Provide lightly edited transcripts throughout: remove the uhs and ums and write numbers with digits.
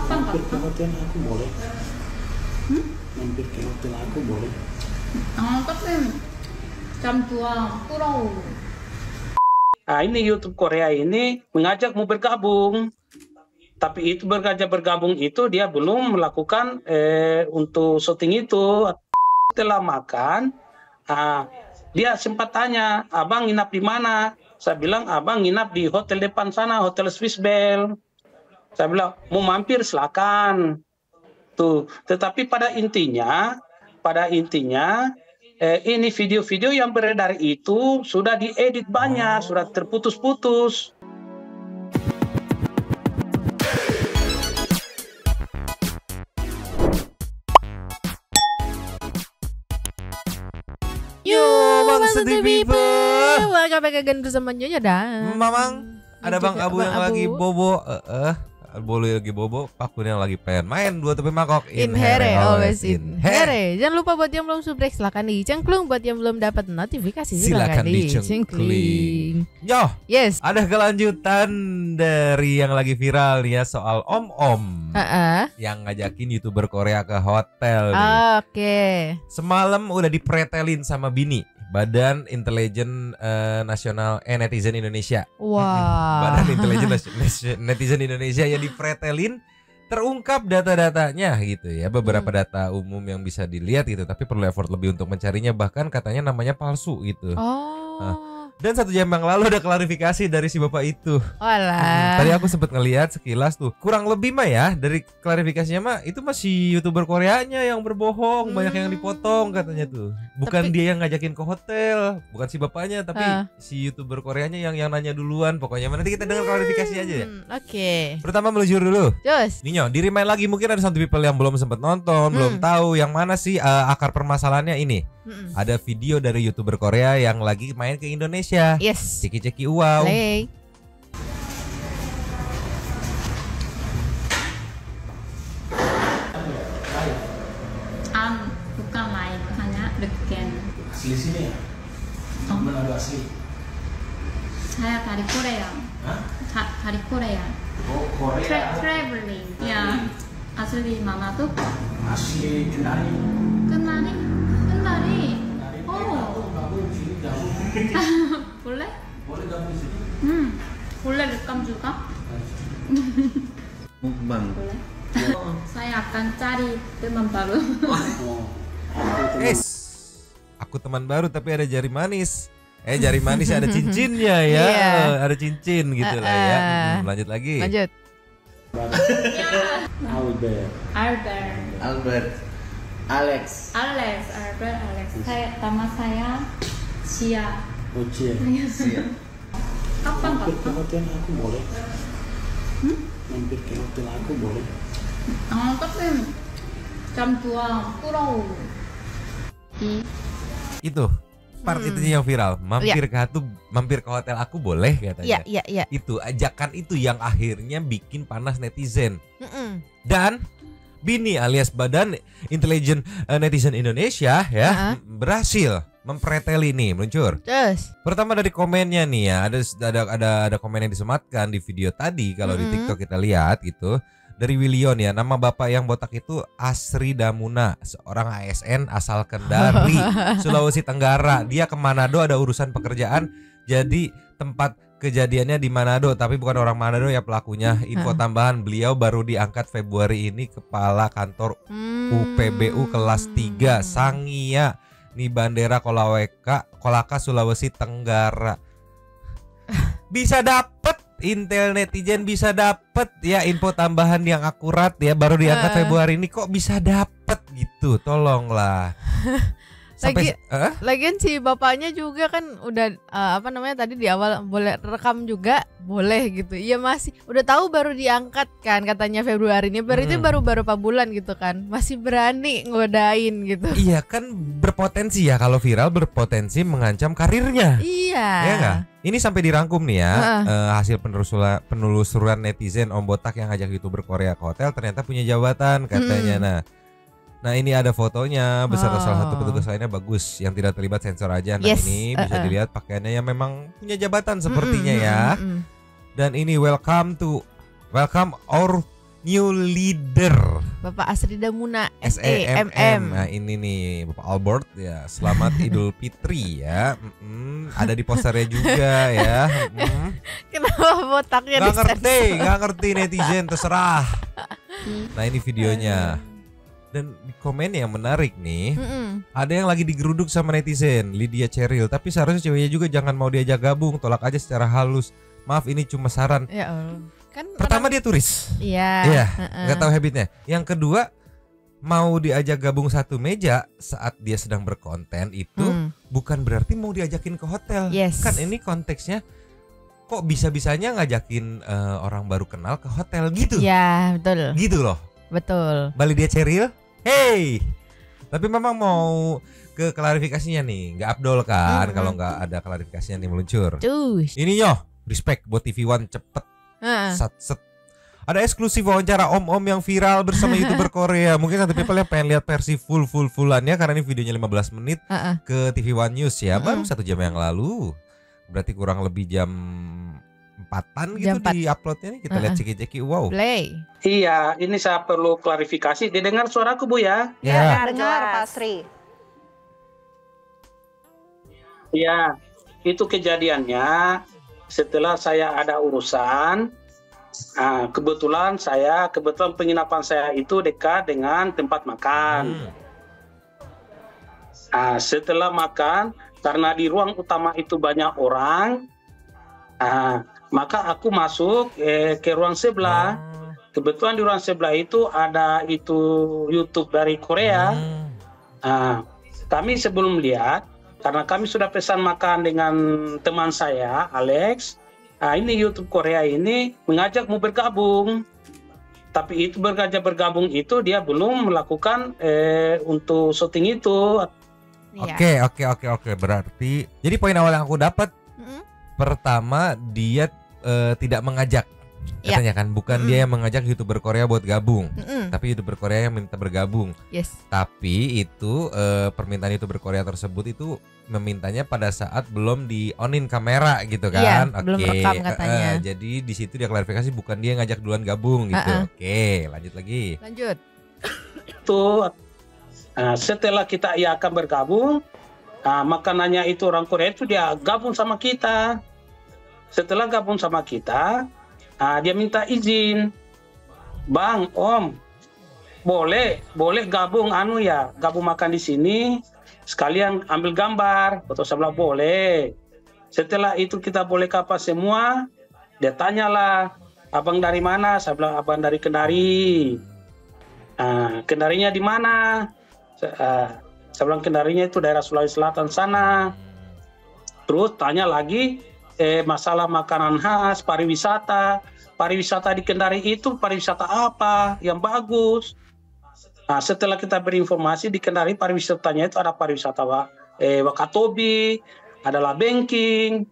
Kapan Mampir ke kapan? hotel aku boleh. Mampir ke hotel aku boleh. Tapi jam 2 pulau. Nah, ini YouTube Korea ini mengajakmu bergabung. Tapi itu bergabung itu dia belum melakukan untuk syuting itu. Setelah makan, dia sempat tanya, abang nginap di mana? Saya bilang, abang nginap di hotel depan sana, Hotel Swiss Bell. Saya bilang, mau mampir silakan. Tuh, tetapi pada intinya ini video-video yang beredar itu sudah diedit banyak, sudah terputus-putus. Yo, Bang Sedih People. Welcome back again bersama Nyonya dan Mamang, ada Bang juga Abu yang Bang lagi Abu. bobo. Boleh lagi bobo, Pakun yang lagi pengen main 2 tepi mangkok. In here, always in here. Jangan lupa buat yang belum subscribe silakan dicengklung. Buat yang belum dapat notifikasi silakan dicengkling. Yo, Yes. ada kelanjutan dari yang lagi viral nih ya soal om-om yang ngajakin YouTuber Korea ke hotel nih. Oke. Semalam udah dipretelin sama Bini, Badan Intelijen Nasional Netizen Indonesia. Wah. Badan Intelijen Netizen Indonesia yang dipretelin, terungkap data-datanya gitu ya, beberapa data umum yang bisa dilihat gitu, tapi perlu effort lebih untuk mencarinya, bahkan katanya namanya palsu gitu. Oh. Dan 1 jam yang lalu ada klarifikasi dari si bapak itu. Walah. Tadi aku sempat ngelihat sekilas tuh, kurang lebih mah ya dari klarifikasinya mah itu masih YouTuber Koreanya yang berbohong, banyak yang dipotong katanya tuh. Bukan Tapi- dia yang ngajakin ke hotel, bukan si bapaknya, tapi si YouTuber Koreanya yang nanya duluan. Pokoknya nanti kita dengar klarifikasi aja ya. Oke. Pertama meluncur dulu. Terus. Ninyo, di-remind lagi, mungkin ada satu people yang belum sempat nonton, belum tahu yang mana sih akar permasalahannya ini. Ada video dari YouTuber Korea yang lagi main ke Indonesia. Yes. Ceki-ceki wow. Play. Bukan lain, hanya Regen. Asli sini ya? Manado asli. Saya dari Korea. Hah? Dari Korea. Oh, Korea. Traveling. Ya. Asli mana tuh? Asli Kendari. Kendari. Kendari. Kendari. Oh, Gabung sini gabung. boleh? Boleh gabung di sini. Boleh rekam juga? Mukbang. Boleh. Saya akan cari teman baru. Oh. Aku teman baru tapi ada jari manis. Jari manis ada cincinnya ya. Iya. Ada cincin gitu lah ya. Lanjut lagi. Lanjut. Albert. Albert. Albert, Alex, Albert, Alex. Nama saya Cia. Oce. Kapan Mampir ke kapan? hotel aku boleh. Mampir ke hotel aku boleh. Tapi jam 2 pulau. Itu part itu yang viral. Mampir ke hotel aku boleh katanya. Iya. Itu ajakan itu yang akhirnya bikin panas netizen. Dan Bini alias Badan Intelijen Netizen Indonesia ya berhasil mempreteli nih meluncur. Terus. Pertama dari komennya nih ya, ada komen yang disematkan di video tadi kalau di TikTok kita lihat gitu. Dari Willion ya, nama bapak yang botak itu Asri Damuna, seorang ASN asal Kendari, Sulawesi Tenggara. Dia ke Manado ada urusan pekerjaan, jadi tempat kejadiannya di Manado, tapi bukan orang Manado ya pelakunya. Info tambahan, beliau baru diangkat Februari ini kepala kantor UPBU kelas 3 Sangia nih Bandera Kolaka Sulawesi Tenggara. Bisa dapet intel netizen, bisa dapet ya info tambahan yang akurat ya, baru diangkat Februari ini kok bisa dapet gitu, tolonglah. Lagian si bapaknya juga kan udah tadi di awal boleh rekam juga boleh gitu. Iya masih udah tahu baru diangkat kan katanya Februari ini, berarti baru berapa bulan gitu kan, masih berani ngodain gitu. Iya kan berpotensi ya, kalau viral berpotensi mengancam karirnya. Iya. Ya nggak? Ini sampai dirangkum nih ya, hasil penelusuran netizen om botak yang ngajak YouTuber Korea ke hotel ternyata punya jabatan katanya. Nah ini ada fotonya beserta salah satu petugas lainnya bagus yang tidak terlibat sensor aja. Nah ini bisa dilihat pakaiannya yang memang punya jabatan sepertinya ya. Dan ini welcome our new leader Bapak Asrida Muna SEMM. Nah ini nih Bapak Albert ya. Selamat Idul Fitri ya. Ada di posternya juga ya. Kenapa botaknya Nggak ngerti netizen, terserah. Nah ini videonya. Dan di komen yang menarik nih, ada yang lagi digeruduk sama netizen, Lydia Cheryl. Tapi seharusnya ceweknya juga jangan mau diajak gabung, tolak aja secara halus. Maaf ini cuma saran. Ya Allah. Kan Pertama dia turis. Iya. Nggak tahu habitnya. Yang kedua, mau diajak gabung satu meja saat dia sedang berkonten itu bukan berarti mau diajakin ke hotel. Yes. Kan ini konteksnya kok bisa-bisanya ngajakin orang baru kenal ke hotel gitu. Ya betul. Gitu loh. Betul. Balik dia Cheryl. Hey. Tapi memang mau ke klarifikasinya nih, nggak abdol kan kalau nggak ada klarifikasinya nih meluncur. Ini yoh, respect buat TV One cepet. Set. Ada eksklusif wawancara om-om yang viral bersama YouTuber Korea. Mungkin nanti people yang pengen lihat versi fullannya karena ini videonya 15 menit ke TV One News ya. Baru 1 jam yang lalu. Berarti kurang lebih jam 4-an gitu di uploadnya nih. Kita lihat ceki-ceki. Wow. Play. Iya, ini saya perlu klarifikasi. Didengar suaraku Bu ya? Ya. Dengar Pak Sri. Iya, itu kejadiannya setelah saya ada urusan. Kebetulan penginapan saya itu dekat dengan tempat makan. Setelah makan, karena di ruang utama itu banyak orang, maka aku masuk ke ruang sebelah. Kebetulan di ruang sebelah itu ada itu YouTube dari Korea. Kami sebelum lihat, karena kami sudah pesan makan dengan teman saya, Alex. Ini YouTube Korea ini mengajak mau bergabung. Tapi itu bergabung itu dia belum melakukan untuk syuting itu. Oke. Berarti jadi poin awal yang aku dapat pertama dia tidak mengajak. Katanya kan bukan dia yang mengajak YouTuber Korea buat gabung, tapi YouTuber Korea yang minta bergabung. Yes. Tapi itu permintaan YouTuber Korea tersebut itu memintanya pada saat belum di onin kamera gitu kan. Iya, belum rekam katanya. Jadi di situ dia klarifikasi bukan dia yang ngajak duluan gabung gitu. Oke, lanjut lagi. Lanjut. Itu setelah kita akan bergabung, makanannya itu orang Korea itu dia gabung sama kita. Setelah gabung sama kita, dia minta izin, Bang, Om, boleh gabung gabung makan di sini, sekalian ambil gambar. Foto sebelah boleh. Setelah itu kita boleh apa semua, dia tanyalah, abang dari mana? Saya bilang abang dari Kendari. Kendarinya di mana? Saya bilang Kendarinya itu daerah Sulawesi Selatan sana. Terus tanya lagi masalah makanan khas, pariwisata di Kendari itu pariwisata apa yang bagus. Setelah kita berinformasi di Kendari pariwisatanya itu ada pariwisata Wakatobi, adalah banking.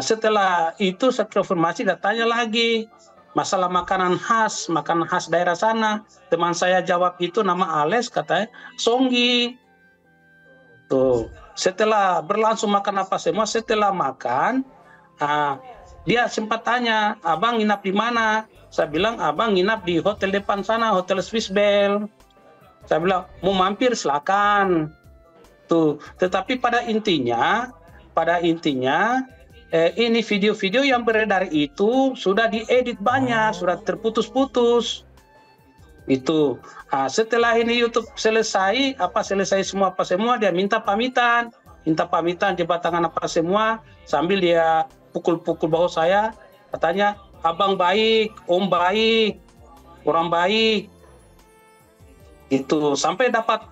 Setelah itu saya konfirmasi dan tanya lagi masalah makanan khas daerah sana. Teman saya jawab itu nama Alex, katanya Songgi. Tuh, setelah berlangsung makan apa semua, setelah makan, dia sempat tanya, abang nginap di mana? Saya bilang, abang nginap di hotel depan sana, Hotel Swiss Bell. Saya bilang, mau mampir silakan. Tuh, tetapi pada intinya, ini video-video yang beredar itu sudah diedit banyak, sudah terputus-putus. Itu. Setelah ini YouTube selesai semua, dia minta pamitan jebat tangan apa semua, sambil dia pukul-pukul bahu saya, katanya abang baik, om baik, orang baik. Itu sampai dapat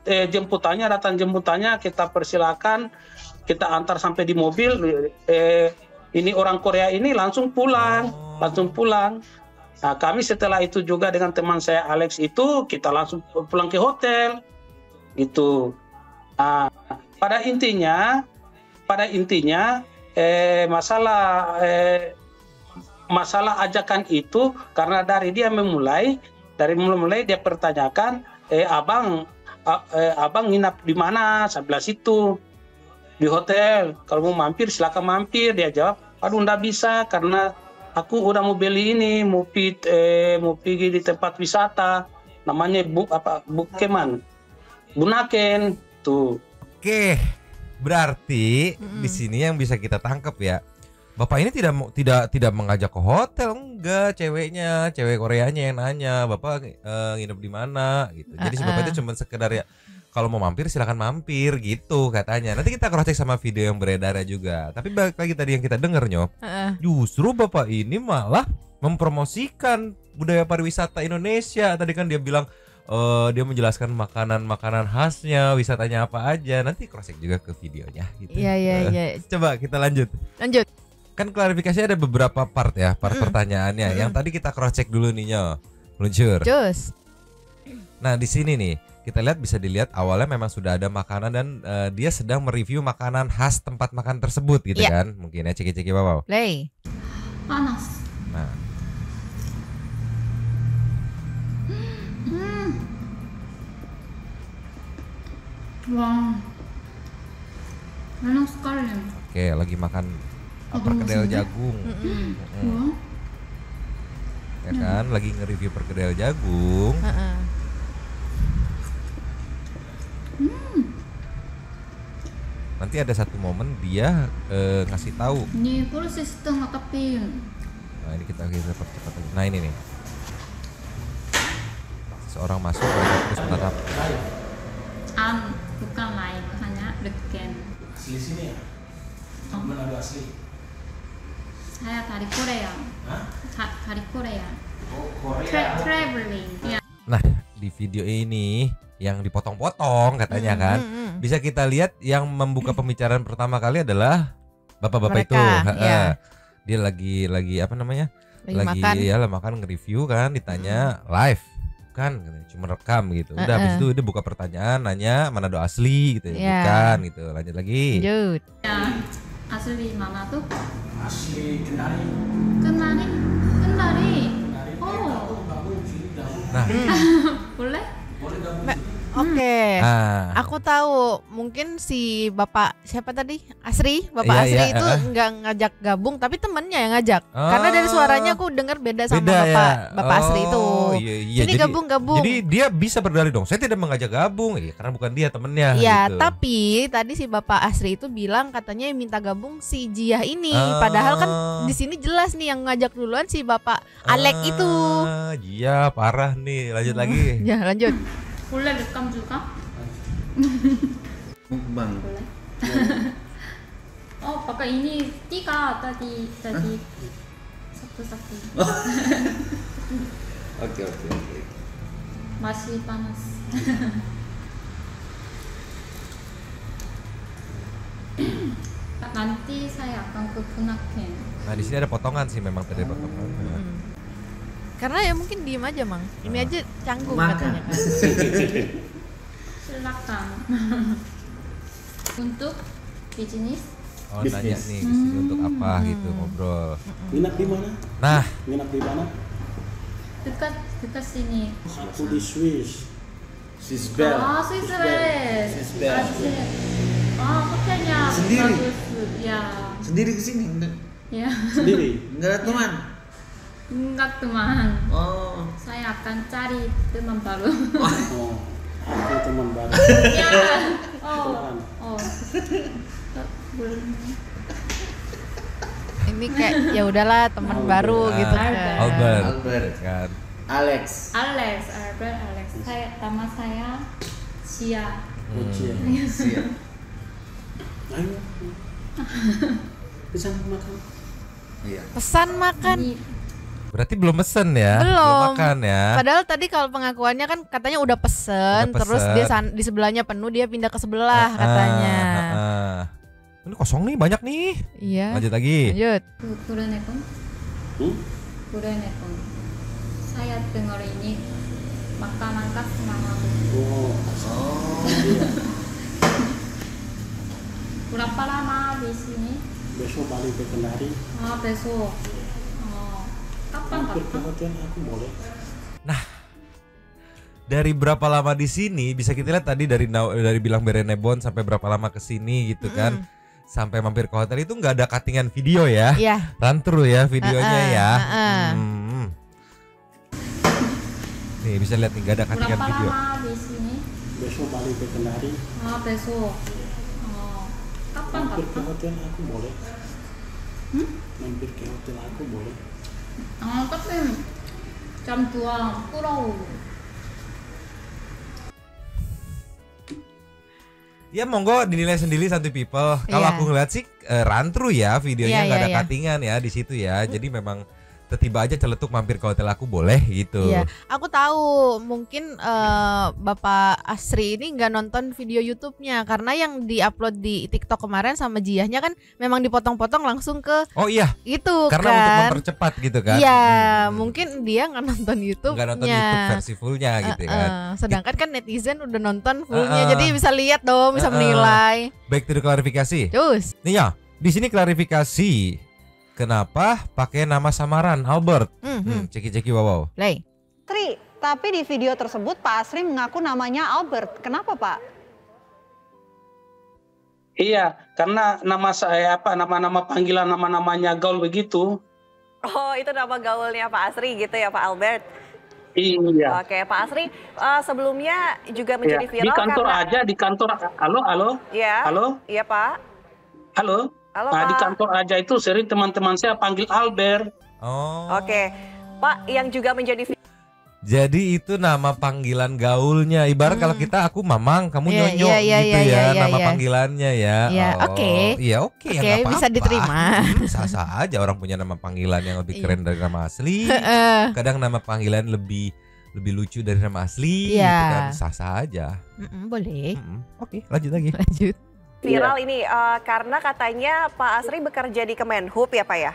datang jemputannya, kita persilakan, kita antar sampai di mobil. Ini orang Korea ini langsung pulang. Kami setelah itu juga dengan teman saya Alex itu kita langsung pulang ke hotel. Itu. Pada intinya masalah ajakan itu karena dari mulai dia pertanyakan, abang nginap di mana? Sebelah situ di hotel. Kalau mau mampir silakan mampir. Dia jawab, aduh nggak bisa karena aku udah mau beli ini, mau pergi di tempat wisata, namanya Bukeman, Bunaken tuh. Oke, berarti di sini yang bisa kita tangkap ya, bapak ini tidak mengajak ke hotel, enggak, cewek Koreanya yang nanya, bapak nginep di mana gitu. Jadi si bapak itu cuma sekedar ya, kalau mau mampir silakan mampir gitu katanya. Nanti kita cross check sama video yang beredar juga. Tapi balik lagi tadi yang kita dengar justru bapak ini malah mempromosikan budaya pariwisata Indonesia. Tadi kan dia bilang dia menjelaskan makanan khasnya, wisatanya apa aja. Nanti cross check juga ke videonya gitu. Iya. Coba kita lanjut. Kan klarifikasi ada beberapa part ya, pertanyaannya. Yang tadi kita cross check dulu nih, Nyo. Meluncur. Cus. Nah, di sini nih kita bisa dilihat awalnya memang sudah ada makanan dan dia sedang mereview makanan khas tempat makan tersebut gitu kan. Mungkin ya ceki-ceki Bapak. Play. panas. Nah. Wah, enak sekali. Oke, lagi makan perkedel jagung. Wah, Ya kan, lagi nge-review perkedel jagung. Nanti ada satu momen dia ngasih tahu. ini proses setengah tapi Nah, ini kita percepat lagi. Nah, ini nih. Seorang masuk mereka terus menatap. bukan lain, hanya regen. Asli sini ya? Manado asli? Saya dari Korea. Hah? Dari Korea. Oh, Korea. Traveling. Ya. Nah, di video ini yang dipotong-potong katanya kan, bisa kita lihat yang membuka pembicaraan pertama kali adalah bapak-bapak itu. Iya. Dia lagi apa namanya? Makan. Ya makan nge-review kan, ditanya live kan, cuma rekam gitu. Udah habis itu dia buka pertanyaan, nanya Manado asli gitu ya, bukan gitu. Lanjut lagi. Lanjut. Ya. Asli mana tuh? Asli Kendari. Kendari. Oh, Nah, boleh? Boleh gabung sini. Oke. ah. Aku tahu mungkin si Bapak siapa tadi? Bapak Iya, Asri iya, itu nggak ngajak gabung tapi temennya yang ngajak. Karena dari suaranya aku dengar beda sama Bapak Asri itu. Iya, Sini gabung. Jadi dia bisa berdalih dong. Saya tidak mengajak gabung, ya karena bukan dia temennya. Iya, gitu. tapi tadi si Bapak Asri itu bilang katanya yang minta gabung si Jiah ini. Padahal kan di sini jelas nih yang ngajak duluan si Bapak Alek itu. Iya, parah nih. Lanjut lagi. Ya, lanjut. boleh rekam juga? Mukbang. Boleh. Oh, pakai ini tiga tadi satu. Oke. Masih panas. Nanti saya akan ke Bunaken. Nah, di sini ada potongan sih memang tadi potongan. Karena ya mungkin diem aja, Mang. Ini aja canggung Makan. katanya kan. Silakan. Untuk bisnis Oh, nanya nih di sini untuk apa gitu ngobrol. Nginap di mana? Nah, Nginap di mana? dekat sini. Aku di Swiss. Sisbel. Swiss Bell. Sisbel. Hotelnya Sendiri? bagus. Ya. Sendiri kesini? Ya. Sendiri. Enggak ada teman? Enggak teman. Oh. Saya akan cari teman baru. Oh, aku teman baru. Ya. Teman. Boleh. Ini kayak ya udahlah teman baru gitu kan. Albert kan. Alex. Alex. Nama saya Cia. Ujian. Siap. Ayo. Bisa makan. Iya. Pesan makan. Ini Berarti belum pesen ya? Belum. makan ya? Padahal tadi kalau pengakuannya kan katanya udah pesen, Udah terus pesen. dia di sebelahnya penuh, dia pindah ke sebelah katanya. Ini kosong nih, banyak nih. Iya. Lanjut lagi. Lanjut. Kurenekon. Kurenekon. Saya dengar ini makanan khas Manado. Oh, iya. Berapa lama di sini? besok balik ke Kendari. Besok. Kapan? Mampir ke hotel aku boleh. Dari berapa lama di sini bisa kita lihat tadi dari bilang Berenebon sampai berapa lama ke sini gitu kan. sampai mampir ke hotel itu nggak ada cuttingan video ya? Iya. Run through ya videonya ya. Nih bisa lihat nih nggak ada cuttingan Berapa video. lama di sini? Besok balik ke Kendari. Besok. Kapan Mampir ke kapan? hotel aku boleh. Mampir ke hotel aku boleh. Tapi jam 2 pulau. Ya monggo dinilai sendiri satu people. Kalau Iya. aku ngeliat sih run through ya videonya Iya, nggak iya, ada iya. cuttingan ya di situ ya. Jadi memang tiba aja celetuk mampir ke hotel aku boleh gitu. Iya, aku tahu mungkin Bapak Asri ini nggak nonton video YouTube-nya karena yang diupload di TikTok kemarin sama Jiahnya kan memang dipotong-potong langsung ke Oh iya, itu karena kan. untuk mempercepat gitu kan. Iya, mungkin dia nggak nonton YouTube. Nggak nonton YouTube versi fullnya gitu kan. Sedangkan kan netizen udah nonton fullnya, Uh-uh. jadi bisa lihat dong, bisa menilai. Baik to the klarifikasi. Terus, Nih ya, di sini klarifikasi. Kenapa pakai nama samaran Albert? Ceki-ceki wow. Lay. Asri, tapi di video tersebut Pak Asri mengaku namanya Albert. Kenapa Pak? Iya, karena nama saya nama-nama panggilan nama-namanya gaul begitu. Oh, itu nama gaulnya Pak Asri gitu ya Pak Albert? Iya. Oke, Pak Asri sebelumnya juga menjadi Iya. viral Di kantor karena... aja, di kantor. Halo. Iya. Halo. Iya Pak. Halo. Halo Nah, Pak. di kantor aja itu sering teman-teman saya panggil Albert. Oh. Oke, Pak yang juga menjadi Jadi itu nama panggilan gaulnya. Ibarat kalau kita aku Mamang, kamu Iya, Nyonyo iya, iya, gitu iya, ya, iya, nama iya. panggilannya ya. Iya, Oh, oke. Iya, oke, ya Oke, nggak bisa apa-apa. diterima. Sah-sah aja orang punya nama panggilan yang lebih Iya. keren dari nama asli. Kadang nama panggilan lebih lucu dari nama asli Iya. gitu kan. Sah-sah aja. Boleh. Oke, lanjut lagi. Lanjut. viral ini karena katanya Pak Asri bekerja di Kemenhub ya Pak ya?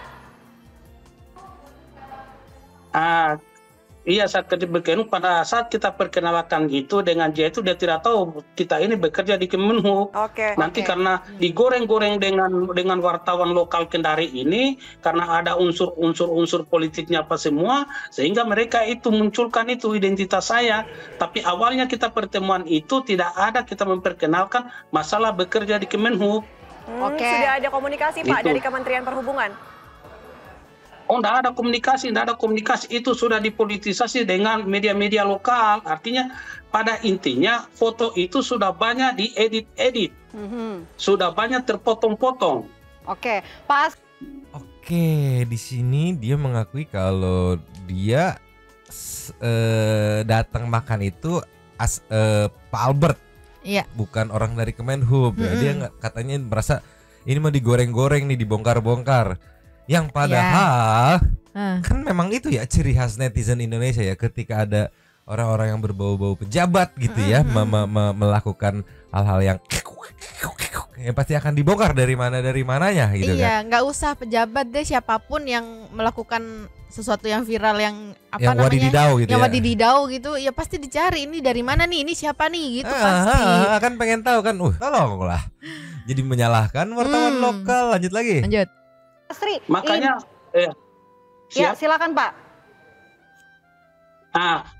Iya, saat pada saat kita perkenalkan gitu dengan dia itu dia tidak tahu kita ini bekerja di Kemenhub. Oke. Nanti karena digoreng-goreng dengan wartawan lokal Kendari ini, karena ada unsur politiknya apa semua, sehingga mereka itu munculkan itu identitas saya. Tapi awalnya kita pertemuan itu tidak ada kita memperkenalkan masalah bekerja di Kemenhub. Oke. Sudah ada komunikasi Pak Itu. dari Kementerian Perhubungan? Oh, tidak ada komunikasi, itu sudah dipolitisasi dengan media-media lokal. Artinya pada intinya foto itu sudah banyak diedit-edit, sudah banyak terpotong-potong. Oke, Pak Asri. Oke, di sini dia mengakui kalau dia datang makan itu Pak Albert. Iya. Bukan orang dari Kemenhub. Ya. Dia katanya merasa ini mau digoreng-goreng nih, dibongkar-bongkar. Yang padahal kan memang itu ya ciri khas netizen Indonesia ya, ketika ada orang-orang yang berbau-bau pejabat gitu ya melakukan hal-hal yang pasti akan dibongkar dari mananya gitu kan. Iya, nggak usah pejabat deh, siapapun yang melakukan sesuatu yang viral yang apa Yang namanya wadididau gitu yang ya. wadididau gitu, ya pasti dicari ini dari mana nih, ini siapa nih gitu pasti. Kan pengen tahu kan, tolonglah. Jadi menyalahkan wartawan lokal. Lanjut lagi. Lanjut. Asri, Makanya, ya silakan Pak.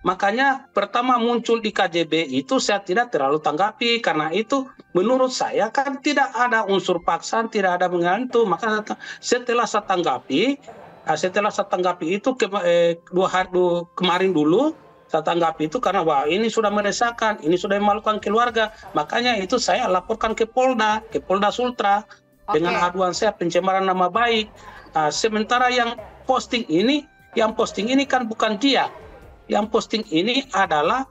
Makanya pertama muncul di KJB itu saya tidak terlalu tanggapi, karena itu menurut saya kan tidak ada unsur paksaan, tidak ada mengantu. Maka setelah saya tanggapi itu kemarin dulu saya tanggapi itu karena wah ini sudah meresahkan, ini sudah memalukan keluarga. Makanya itu saya laporkan ke Polda Sultra dengan aduan saya pencemaran nama baik. Sementara yang posting ini kan bukan dia. Yang posting ini adalah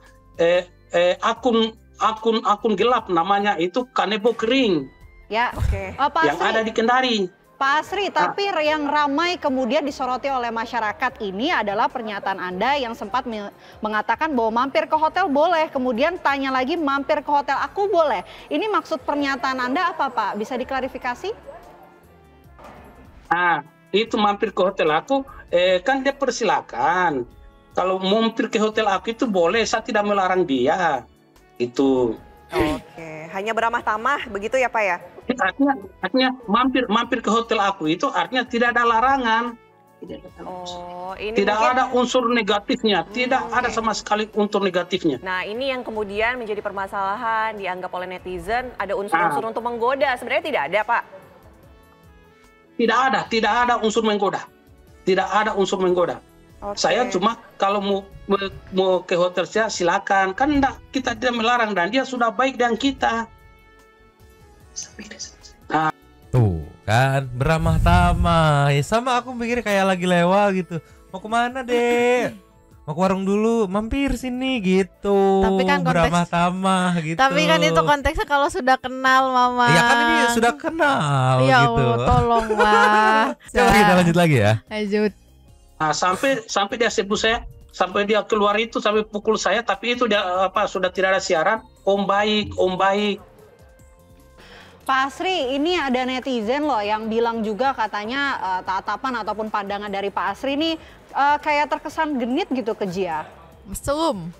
akun gelap, namanya itu Kanebo Kering. Ya, Oke. Pak Yang Asri. ada di Kendari. Pak Asri, tapi yang ramai kemudian disoroti oleh masyarakat ini adalah pernyataan Anda yang sempat mengatakan bahwa mampir ke hotel boleh, kemudian tanya lagi mampir ke hotel aku boleh. Ini maksud pernyataan Anda apa Pak? Bisa diklarifikasi? Itu mampir ke hotel aku, kan dia persilakan. Kalau mampir ke hotel aku itu boleh, saya tidak melarang dia. Itu. Oke, hanya beramah tamah begitu ya Pak ya? Artinya mampir ke hotel aku itu artinya tidak ada larangan. Oh, ini Tidak mungkin... ada unsur negatifnya, tidak ada sama sekali unsur negatifnya. Nah, ini yang kemudian menjadi permasalahan dianggap oleh netizen, ada unsur-unsur untuk menggoda. Sebenarnya tidak ada, Pak. Tidak ada unsur menggoda. Tidak ada unsur menggoda. Oke. Saya cuma kalau mau ke hotel saya silakan, kan enggak, kita tidak melarang dan dia sudah baik dengan kita. Tuh kan beramah tamah. Ya sama aku mikir kayak lagi lewat gitu. Mau kemana deh? Mau ke warung dulu, mampir sini gitu. Tapi kan konteks- beramah tamah gitu. Tapi kan itu konteksnya kalau sudah kenal, Mama. Ya kan ini sudah kenal Ya gitu. Allah, tolonglah. Coba kita lanjut lagi ya. Lanjut. Nah, sampai dia sebut saya, sampai dia keluar itu sampai pukul saya, tapi itu dia sudah tidak ada siaran. Om baik. Pak Asri, ini ada netizen loh yang bilang juga katanya tatapan ataupun pandangan dari Pak Asri ini kayak terkesan genit gitu ke Jia. Mesum.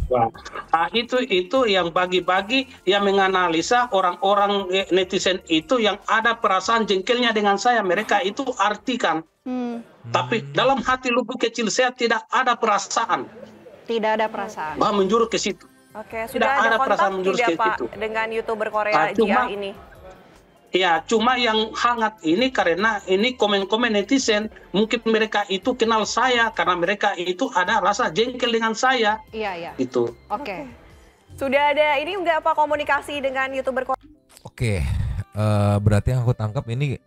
Wah. Nah, itu yang bagi-bagi yang menganalisa orang-orang netizen itu yang ada perasaan jengkelnya dengan saya. Mereka itu artikan. Tapi dalam hati lubuk kecil saya tidak ada perasaan. Tidak ada perasaan. Bah menjurus ke situ. Oke, Tidak sudah ada ada kontak perasaan menjurus tidak ke Pak situ. dengan YouTuber Korea cuma- Jia ini? Ya, cuma yang hangat ini karena ini komen-komen netizen. Mungkin mereka itu kenal saya karena mereka itu ada rasa jengkel dengan saya. Iya. Gitu. Oke. Sudah ada ini enggak Pak komunikasi dengan YouTuber Korea? Oke. Berarti yang aku tangkap ini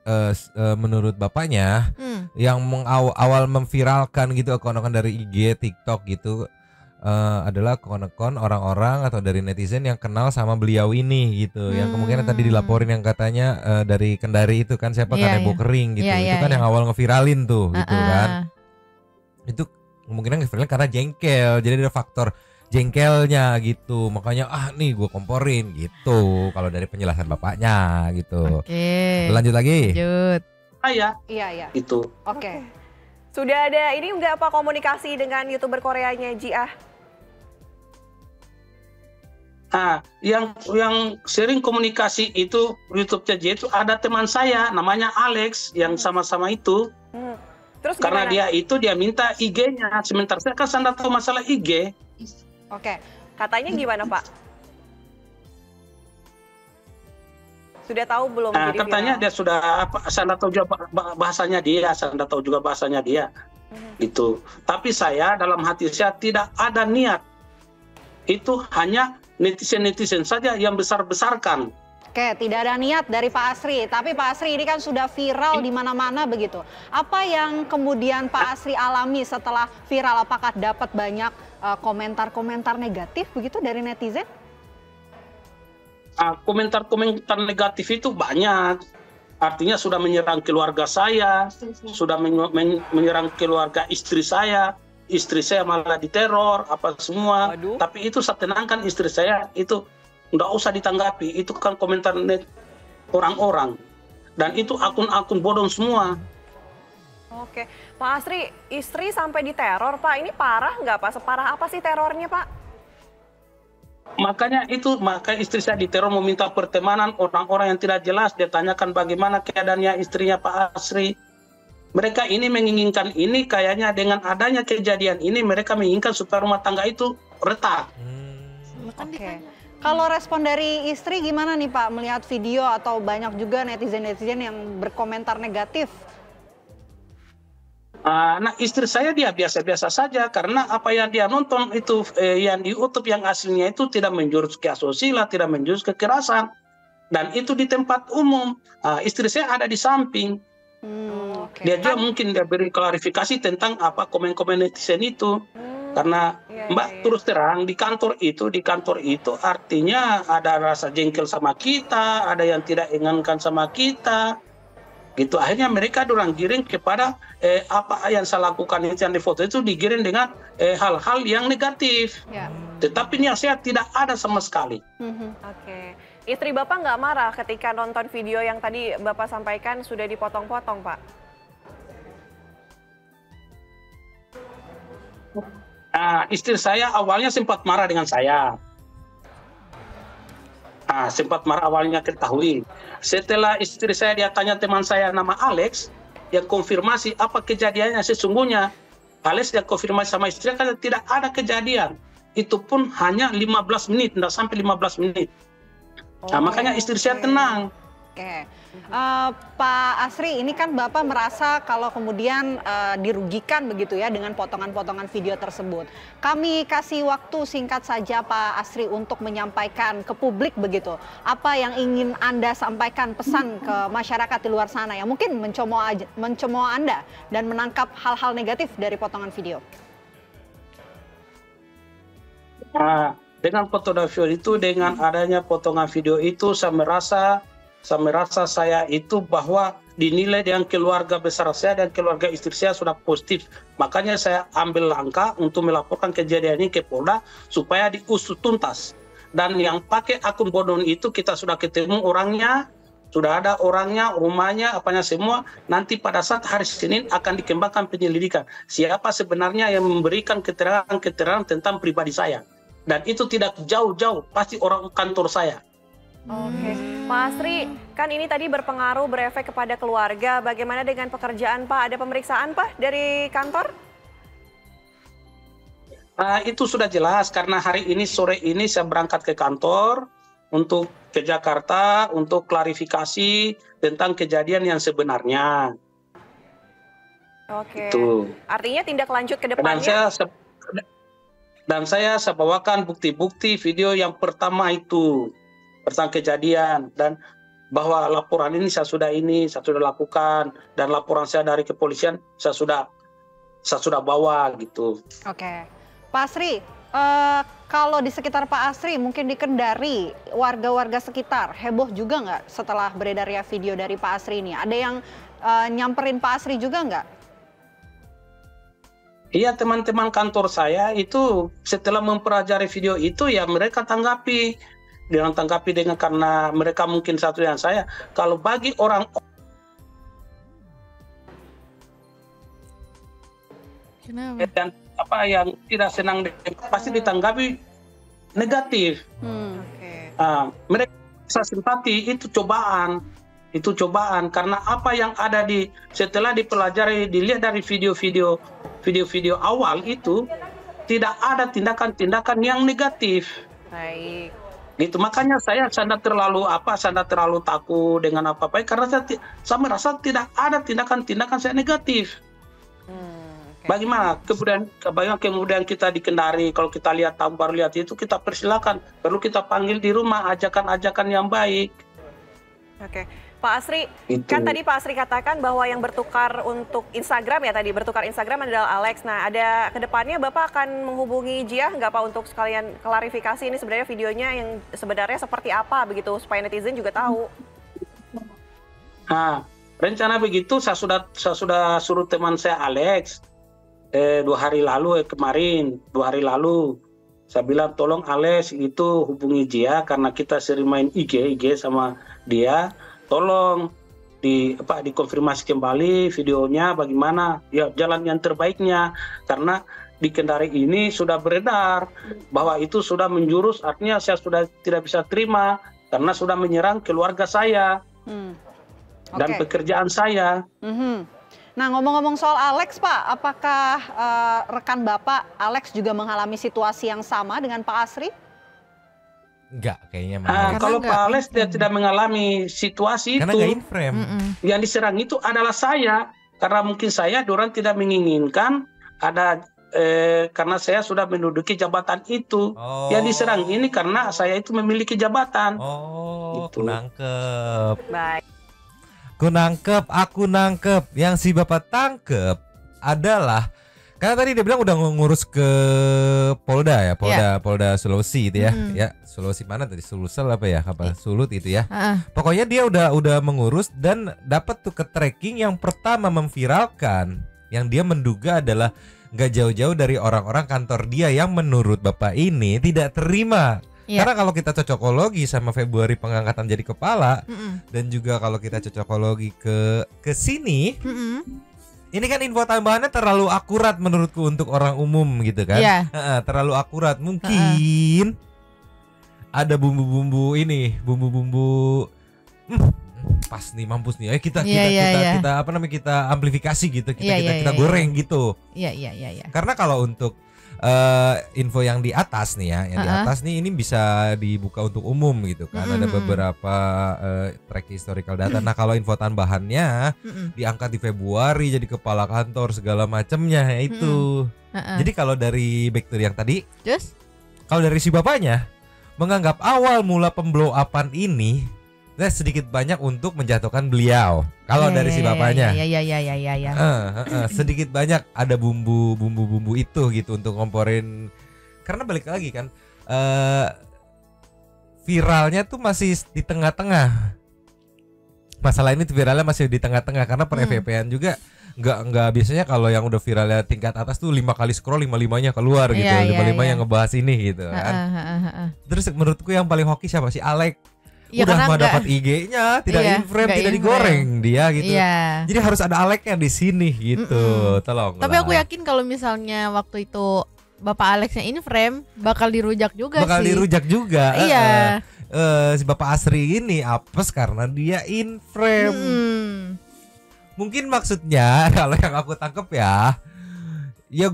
menurut bapaknya yang awal memviralkan gitu akun-akun dari IG, TikTok gitu adalah akun-akun orang-orang atau dari netizen yang kenal sama beliau ini gitu. Yang kemungkinan tadi dilaporin yang katanya dari Kendari itu kan siapa Kanebo Kering gitu. Itu kan yang awal ngeviralin tuh gitu kan. Itu kemungkinan ngeviralin karena jengkel. Jadi ada faktor jengkelnya gitu, makanya nih gue komporin gitu kalau dari penjelasan bapaknya gitu. Oke. Lanjut lagi. Lanjut. Iya. Gitu. Oke. Sudah ada ini enggak Pak komunikasi dengan YouTuber Koreanya Jia? Yang sering komunikasi itu YouTube Jia itu ada teman saya namanya Alex yang sama-sama itu. Terus Karena gimana? dia minta IG-nya, sementara saya kan tidak tahu masalah IG. Oke. Katanya gimana Pak? Sudah tahu belum? Jadi Katanya viral? dia sudah saya tidak tahu juga bahasanya dia, gitu. Tapi saya dalam hati saya tidak ada niat. Itu hanya netizen saja yang besar-besarkan. Oke, tidak ada niat dari Pak Asri. Tapi Pak Asri ini kan sudah viral di mana-mana begitu. Apa yang kemudian Pak Asri alami setelah viral? Apakah dapat banyak komentar-komentar negatif begitu dari netizen? Komentar-komentar negatif itu banyak. Artinya sudah menyerang keluarga saya, sudah menyerang keluarga istri saya malah diteror, apa semua. Waduh. Tapi itu saya tenangkan istri saya, itu nggak usah ditanggapi, itu kan komentar orang-orang. Dan itu akun-akun bodong semua. Oke, Pak Asri, istri sampai diteror Pak, ini parah nggak Pak? Separah apa sih terornya Pak? Maka istri saya diteror meminta pertemanan orang-orang yang tidak jelas. Dia tanyakan bagaimana keadaannya istrinya Pak Asri. Mereka ini menginginkan ini kayaknya dengan adanya kejadian ini mereka menginginkan supaya rumah tangga itu retak. Oke. Kalau respon dari istri gimana nih Pak melihat video atau banyak juga netizen-netizen yang berkomentar negatif? Nah istri saya dia biasa-biasa saja karena apa yang dia nonton itu yang di YouTube yang aslinya itu tidak menjurus ke asusila, tidak menjurus kekerasan. Dan itu di tempat umum. Istri saya ada di samping. Dia juga mungkin dia beri klarifikasi tentang apa komen-komen netizen itu. Karena Mbak terus terang di kantor itu artinya ada rasa jengkel sama kita, ada yang tidak inginkan sama kita. Gitu akhirnya mereka dorang giring kepada apa yang saya lakukan itu yang di foto itu digiring dengan hal-hal yang negatif. Tetapi niat saya tidak ada sama sekali. Oke. Istri Bapak nggak marah ketika nonton video yang tadi Bapak sampaikan sudah dipotong-potong, Pak? Istri saya awalnya sempat marah dengan saya. Sempat marah awalnya ketahui. Setelah istri saya dia tanya teman saya nama Alex, dia konfirmasi apa kejadiannya sesungguhnya. Alex dia konfirmasi sama istri kan tidak ada kejadian. Itu pun hanya 15 menit, tidak sampai 15 menit. Makanya istri saya tenang. Oke, Pak Asri, ini kan Bapak merasa kalau kemudian dirugikan begitu ya dengan potongan-potongan video tersebut. Kami kasih waktu singkat saja Pak Asri untuk menyampaikan ke publik begitu. Apa yang ingin Anda sampaikan pesan ke masyarakat di luar sana yang mungkin mencemooh Anda dan menangkap hal-hal negatif dari potongan video? Nah, dengan potongan video itu, dengan adanya potongan video itu, saya merasa saya itu bahwa dinilai dengan keluarga besar saya dan keluarga istri saya sudah positif. Makanya saya ambil langkah untuk melaporkan kejadian ini ke Polda supaya diusut tuntas. Dan yang pakai akun bodong itu kita sudah ketemu orangnya, sudah ada orangnya, rumahnya, apanya semua. Nanti pada saat hari Senin akan dikembangkan penyelidikan. Siapa sebenarnya yang memberikan keterangan tentang pribadi saya. Dan itu tidak jauh-jauh, pasti orang kantor saya. Oke, Pak Asri, kan ini tadi berpengaruh, berefek kepada keluarga. Bagaimana dengan pekerjaan Pak? Ada pemeriksaan Pak dari kantor? Itu sudah jelas karena hari ini sore ini saya berangkat ke kantor untuk ke Jakarta untuk klarifikasi tentang kejadian yang sebenarnya. Oke. Itu. Artinya tindak lanjut ke depannya. Dan saya bawakan bukti-bukti video yang pertama itu tentang kejadian dan bahwa laporan ini saya sudah lakukan dan laporan saya dari kepolisian saya sudah bawa gitu. Oke, Pak Asri, kalau di sekitar Pak Asri mungkin di Kendari warga-warga sekitar heboh juga nggak setelah beredarnya video dari Pak Asri ini? Ada yang nyamperin Pak Asri juga nggak? Iya, teman-teman kantor saya itu setelah mempelajari video itu ya mereka tanggapi dengan karena mereka mungkin satu yang saya. Kalau bagi orang dan yang tidak senang pasti ditanggapi negatif. Mereka simpati itu cobaan karena apa yang ada setelah dipelajari dilihat dari video awal itu tidak ada tindakan-tindakan yang negatif. Baik. Gitu, makanya saya sangat terlalu takut dengan apa-apa karena saya merasa tidak ada tindakan-tindakan saya negatif. Bagaimana kemudian kita di Kendari kalau kita lihat baru lihat itu kita persilakan, perlu kita panggil di rumah ajakan-ajakan yang baik. Oke, Pak Asri, kan tadi Pak Asri katakan bahwa yang bertukar untuk Instagram ya tadi, bertukar Instagram adalah Alex. Nah, ada kedepannya Bapak akan menghubungi Jiah nggak Pak untuk sekalian klarifikasi ini sebenarnya videonya yang sebenarnya seperti apa begitu supaya netizen juga tahu. Nah, rencana begitu saya sudah suruh teman saya Alex 2 hari lalu saya bilang tolong Alex itu hubungi Jiah karena kita sering main IG sama dia. Tolong dikonfirmasi kembali videonya bagaimana ya jalan yang terbaiknya karena di Kendari ini sudah beredar bahwa itu sudah menjurus, artinya saya sudah tidak bisa terima karena sudah menyerang keluarga saya dan pekerjaan saya. Nah, ngomong-ngomong soal Alex Pak, apakah rekan Bapak Alex juga mengalami situasi yang sama dengan Pak Asri? Enggak, kayaknya kalau Pak Alex dia tidak mengalami situasi karena itu. Karena in frame. Yang diserang itu adalah saya. Karena mungkin saya orang tidak menginginkan ada karena saya sudah menduduki jabatan itu. Yang diserang ini karena saya itu memiliki jabatan. Gitu. Nangkep. Baik. Aku nangkep. Yang si Bapak tangkep adalah karena tadi dia bilang udah ngurus ke Polda ya, Polda Sulawesi itu ya. Ya, Sulawesi mana tadi? Sulsel apa ya? Sulut itu ya. Pokoknya dia udah mengurus dan dapat tuh ke tracking yang pertama memviralkan yang dia menduga adalah nggak jauh-jauh dari orang-orang kantor dia yang menurut Bapak ini tidak terima. Karena kalau kita cocokologi sama Februari pengangkatan jadi kepala dan juga kalau kita cocokologi ke sini ini kan info tambahannya terlalu akurat menurutku untuk orang umum gitu kan. Terlalu akurat. Mungkin ada bumbu-bumbu ini, bumbu-bumbu pas nih, mampus nih. Kita kita amplifikasi gitu, kita goreng gitu. Iya. Karena kalau untuk info yang di atas nih ya, yang di atas nih ini bisa dibuka untuk umum gitu kan. Ada beberapa track historical data. Nah kalau info tambahannya diangkat di Februari jadi kepala kantor segala macamnya itu. Jadi kalau dari back to yang tadi, kalau dari si bapaknya menganggap awal mula pemblow upan ini sedikit banyak untuk menjatuhkan beliau. Kalau dari si bapaknya, sedikit banyak ada bumbu itu gitu untuk ngomporin. Karena balik lagi kan, viralnya tuh masih di tengah-tengah. Masalah ini viralnya masih di tengah-tengah karena per FVP-an juga nggak biasanya kalau yang udah viralnya tingkat atas tuh 5 kali scroll 5-5-nya keluar gitu, 5-5 yang ngebahas ini gitu kan. Terus menurutku yang paling hoki siapa sih? Alex. Ya, udah mah dapat IG-nya tidak in-frame, tidak digoreng dia gitu. Jadi harus ada Alex-nya di sini gitu. Tolong. Tapi aku yakin kalau misalnya waktu itu Bapak Alex-nya in-frame bakal dirujak juga bakal sih. dirujak juga. Iya. Si Bapak Asri ini apes karena dia in-frame. Mungkin maksudnya kalau yang aku tangkep ya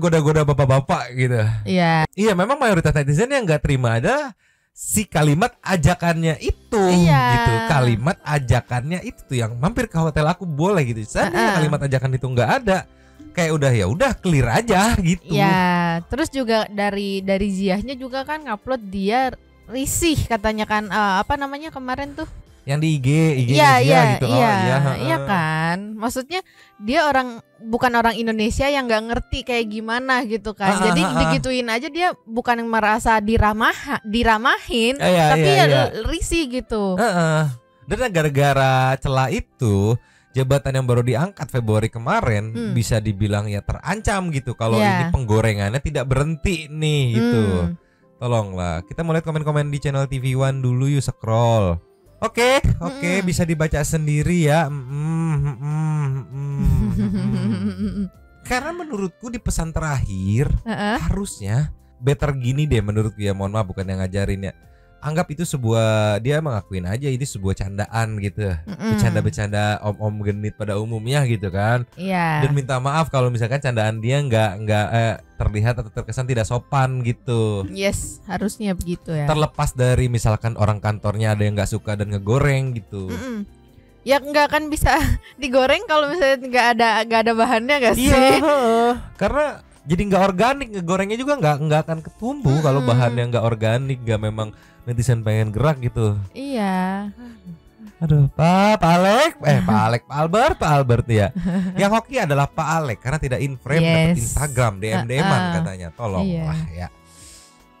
goda-goda bapak-bapak gitu. Iya. Iya, memang mayoritas netizen yang nggak terima ada si kalimat ajakannya itu gitu. Kalimat ajakannya itu tuh yang mampir ke hotel aku boleh gitu. Seandainya kalimat ajakan itu nggak ada, kayak udah clear aja gitu. Ya, terus juga dari Ziahnya juga kan ngupload dia risih katanya kan, apa namanya kemarin tuh? Yang di IG-nya dia gitu. Iya kan. Maksudnya dia bukan orang Indonesia yang nggak ngerti kayak gimana gitu kan. Jadi digituin aja dia bukan yang merasa diramahin, tapi risih gitu. Dan gara-gara celah itu jabatan yang baru diangkat Februari kemarin bisa dibilang ya terancam gitu kalau ini penggorengannya tidak berhenti nih gitu. Tolonglah, kita mau lihat komen-komen di channel TV One dulu yuk, scroll. Oke, bisa dibaca sendiri ya. Karena menurutku di pesan terakhir harusnya better gini deh menurutku ya. Mohon maaf bukan yang ngajarin ya. Anggap itu dia mengakuin aja ini sebuah candaan gitu. Bercanda-bercanda om-om genit pada umumnya gitu kan. Dan minta maaf kalau misalkan candaan dia nggak terlihat atau terkesan tidak sopan gitu. Yes, harusnya begitu ya. Terlepas dari misalkan orang kantornya ada yang nggak suka dan ngegoreng gitu. Ya nggak akan bisa digoreng kalau misalnya nggak ada bahannya nggak sih? Iya, karena jadi nggak organik, ngegorengnya juga nggak akan ketumbuh kalau bahannya nggak organik, nggak memang netizen pengen gerak gitu. Iya. Aduh, Pak Albert ya. Yang hoki adalah Pak Alex karena tidak in-frame dapat Instagram DM-an katanya. Tolonglah ya.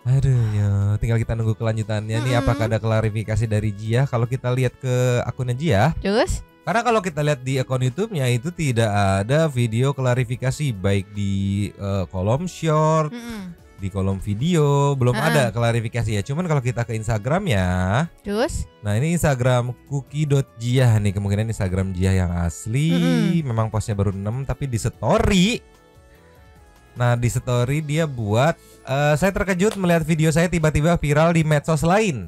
Aduh ya, tinggal kita nunggu kelanjutannya nih. Apakah ada klarifikasi dari Jia? Kalau kita lihat ke akunnya Jia, terus? Karena kalau kita lihat di akun YouTube-nya itu tidak ada video klarifikasi baik di kolom short, di kolom video belum ada klarifikasi ya. Cuman kalau kita ke Instagramnya, terus? Nah ini Instagram cookie.jiah nih, kemungkinan Instagram Jiah yang asli. Memang postnya baru 6 tapi di story. Nah di story dia buat saya terkejut melihat video saya tiba-tiba viral di medsos lain.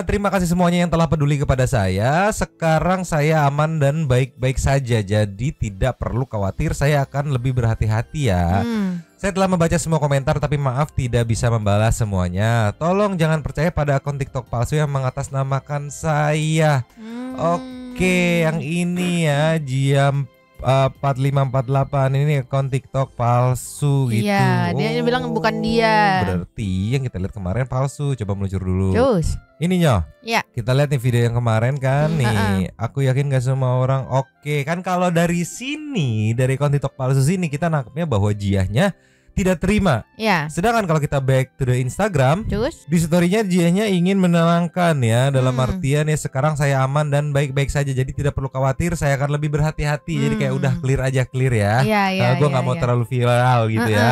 Terima kasih semuanya yang telah peduli kepada saya. Sekarang saya aman dan baik-baik saja. Jadi tidak perlu khawatir, saya akan lebih berhati-hati ya. Saya telah membaca semua komentar tapi maaf tidak bisa membalas semuanya. Tolong jangan percaya pada akun TikTok palsu yang mengatasnamakan saya. Oke, yang ini ya Jiam 4548 ini akun TikTok palsu gitu. Iya, dia bilang bukan dia. Berarti yang kita lihat kemarin palsu. Coba meluncur dulu. Terus? Ini Nyoh. Ya. Kita lihat nih video yang kemarin kan nih. Aku yakin gak semua orang oke. Kan kalau dari sini, dari akun TikTok palsu sini kita nangkepnya bahwa Jiahnya tidak terima. Ya. Sedangkan kalau kita back to the Instagram, terus? Di story-nya Jiahnya ingin menenangkan ya, dalam artian ya sekarang saya aman dan baik-baik saja, jadi tidak perlu khawatir, saya akan lebih berhati-hati. Jadi kayak udah clear ya. Gue nggak mau terlalu viral gitu ya.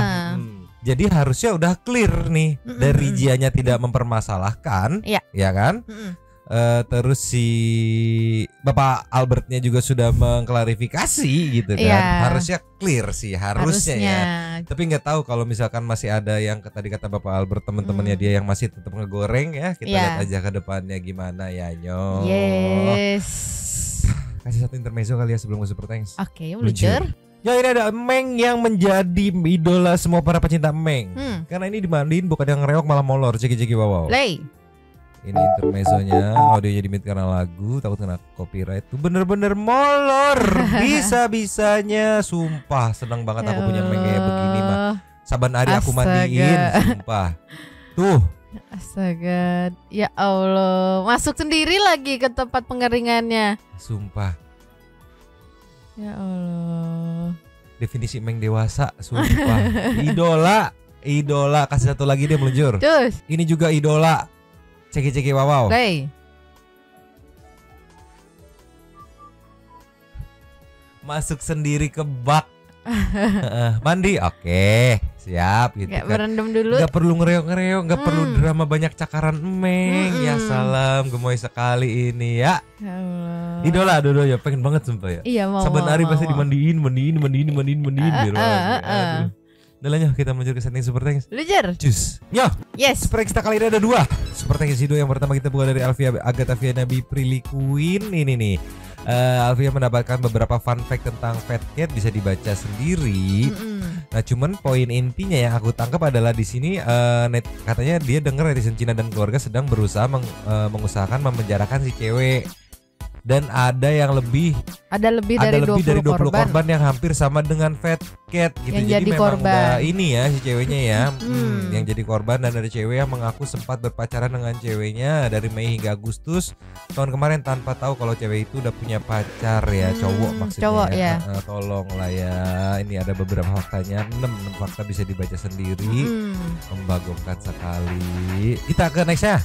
Jadi harusnya udah clear nih dari Jiahnya tidak mempermasalahkan, ya kan? Terus si Bapak Albertnya juga sudah mengklarifikasi gitu kan. Harusnya clear sih, harusnya ya. Tapi nggak tahu kalau misalkan masih ada yang tadi kata Bapak Albert teman-temannya dia yang masih tetap ngegoreng ya. Kita lihat aja ke depannya gimana ya Yes. Kasih satu intermezzo kali ya sebelum ke Super Thanks. Oke, meluncur. Ya ini ada Meng yang menjadi idola semua para pecinta Meng. Karena ini dimandiin bukan yang reok malah molor. Ceki wow. Play. Ini intermezzonya, audionya dimit karena lagu, takut kena copyright. Tuh bener-bener molor. Bisa-bisanya, sumpah seneng banget aku punya Meng kayak begini mah. Saban hari aku mandiin, sumpah. Tuh. Astaga, ya Allah, masuk sendiri lagi ke tempat pengeringannya. Sumpah. Ya Allah. Definisi Meng dewasa, sumpah. Idola. Kasih satu lagi deh meluncur. Terus. Ini juga idola. Ceki wow. Play. Masuk sendiri ke bak. Mandi, oke, siap gitu. Gak kan. berendam dulu. Gak perlu ngereok, gak perlu drama banyak cakaran Meng. Ya salam, gemoy sekali ini ya. Ya Allah. Idola dua-duanya, pengen banget sumpah ya. Iya mau. Saban hari pasti mau. dimandiin. Aduh. Udah kita menuju ke setting Super Thanks. Lujer. Cus. Yo. Yes. Super Thanks kita kali ini ada 2. Super Thanks Sido yang pertama kita buka dari Alvia Agatha Nabi Prilly Queen. Ini nih. Alvia mendapatkan beberapa fun fact tentang Fat Cat, bisa dibaca sendiri. Nah, cuman poin intinya yang aku tangkap adalah di sini katanya dia dengar netizen Cina dan keluarga sedang berusaha mengusahakan memenjarakan si cewek. Dan ada lebih dari 20 korban yang hampir sama dengan Fat Cat gitu. Yang jadi memang korban. udah ini ya si ceweknya ya. Yang jadi korban, dan ada cewek yang mengaku sempat berpacaran dengan ceweknya dari Mei hingga Agustus tahun kemarin tanpa tahu kalau cewek itu udah punya pacar ya, cowok maksudnya. Cowok ya. Tolonglah ya. Ini ada beberapa faktanya, 6 fakta bisa dibaca sendiri. Membagongkan sekali. Kita ke nextnya.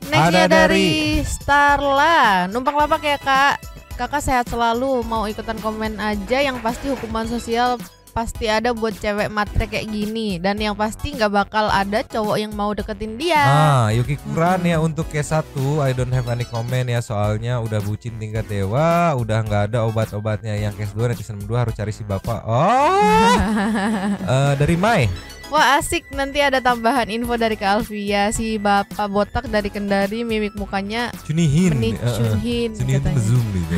Nextnya dari Starla. Numpang lapak ya kak. Kakak sehat selalu. Mau ikutan komen aja. Yang pasti hukuman sosial pasti ada buat cewek matre kayak gini. Dan yang pasti gak bakal ada cowok yang mau deketin dia. Yuki Kuran ya untuk case 1 I don't have any comment ya, soalnya udah bucin tingkat dewa. Udah gak ada obat-obatnya. Yang case 2 netizen 2 harus cari si bapak. Dari Mai. Wah asik, nanti ada tambahan info dari Kak Alvia. Si bapak botak dari Kendari, mimik mukanya Cunihin katanya. Zoom gitu.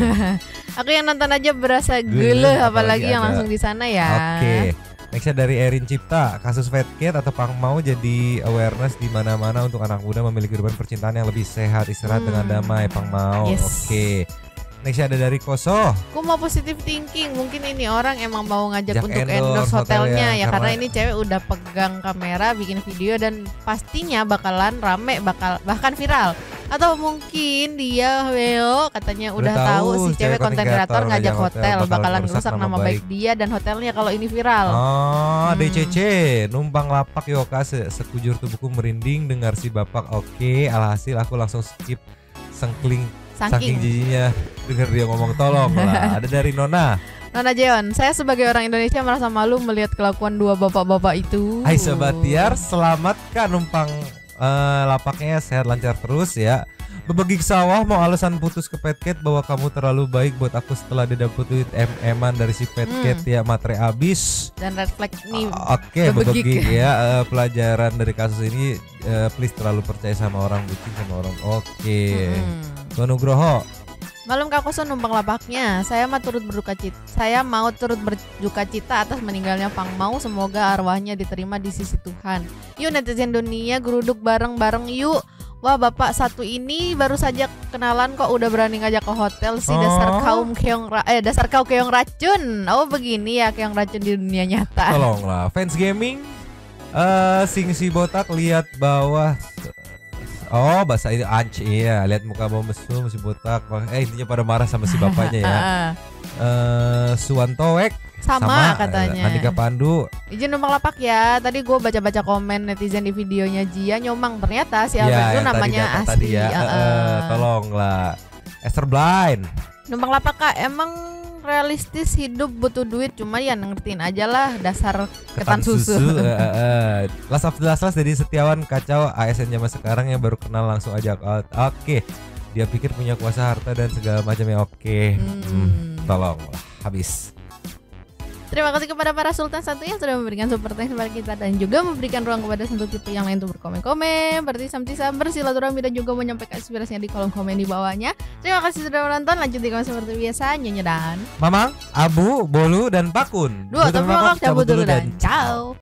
Aku yang nonton aja berasa gele, apalagi yang langsung di sana ya. Oke. Nextnya dari Erin Cipta, kasus Fat Cat atau Pang Mau jadi awareness di mana-mana untuk anak muda memiliki kehidupan percintaan yang lebih sehat, istirahat dengan damai. Pang Mau. Yes. Oke. Nextnya ada dari Koso. Aku mau positive thinking. Mungkin ini orang emang mau ngajak Jak untuk endorse hotelnya ya, karena ini cewek udah pegang kamera, bikin video, dan pastinya bakalan rame, bahkan viral. Atau mungkin dia katanya udah tahu si cewek konten kreator ngajak hotel, bakalan rusak nama baik dia dan hotelnya kalau ini viral. DCC numpang lapak yo kak, sekujur tubuhku merinding dengar si bapak. Oke, alhasil aku langsung skip saking jijinya dengar dia ngomong. Tolong lah. Ada dari Nona Jeon, saya sebagai orang Indonesia merasa malu melihat kelakuan 2 bapak-bapak itu. Hai Sobat Tiar, selamat kak numpang lapaknya sehat lancar terus ya. Berbagi sawah mau alasan putus ke Fat Cat bahwa kamu terlalu baik buat aku setelah dia dapet duit MM-an dari si Fat Cat ya, matre abis. Dan red flag nih. Oke, berbagi ya pelajaran dari kasus ini, please terlalu percaya sama orang bucin sama orang. Oke. Nugroho. Malam Kak Koso numpang lapaknya. Saya mau turut berduka cita atas meninggalnya Pang Mau. Semoga arwahnya diterima di sisi Tuhan. Yuk netizen dunia geruduk bareng-bareng yuk. Wah bapak satu ini baru saja kenalan kok udah berani ngajak ke hotel si dasar kau keong racun. Oh begini ya keong racun di dunia nyata. Tolonglah fans gaming, sing si botak lihat bawah. Oh bahasa ini anci ya, lihat muka bau mesum si botak. Intinya pada marah sama si bapaknya ya. Suwantoek sama katanya. Andika Pandu. Izin numpang lapak ya. Tadi gue baca-baca komen netizen di videonya Jia nyomang, ternyata si Alvin itu namanya asli. Ya, tolonglah. Esther Blind. Numpang lapak kak, emang realistis hidup butuh duit, cuma ya ngertiin aja lah dasar ketan susu. Last of the last dari Setiawan kacau ASN zaman sekarang yang baru kenal langsung ajak out. Oke. Dia pikir punya kuasa harta dan segala macamnya. Oke. Tolonglah habis. Terima kasih kepada para sultan satu yang sudah memberikan support kepada kita dan juga memberikan ruang kepada satu tipe yang lain untuk berkomen-komen, bertisam-tisam, bersilaturahmi dan juga menyampaikan aspirasinya di kolom komen di bawahnya. Terima kasih sudah menonton. Lanjut di komen seperti biasa. Nyonya dan Mamang, Abu, Bolu, dan Pakun. Dua tapi cabut dulu dan ciao.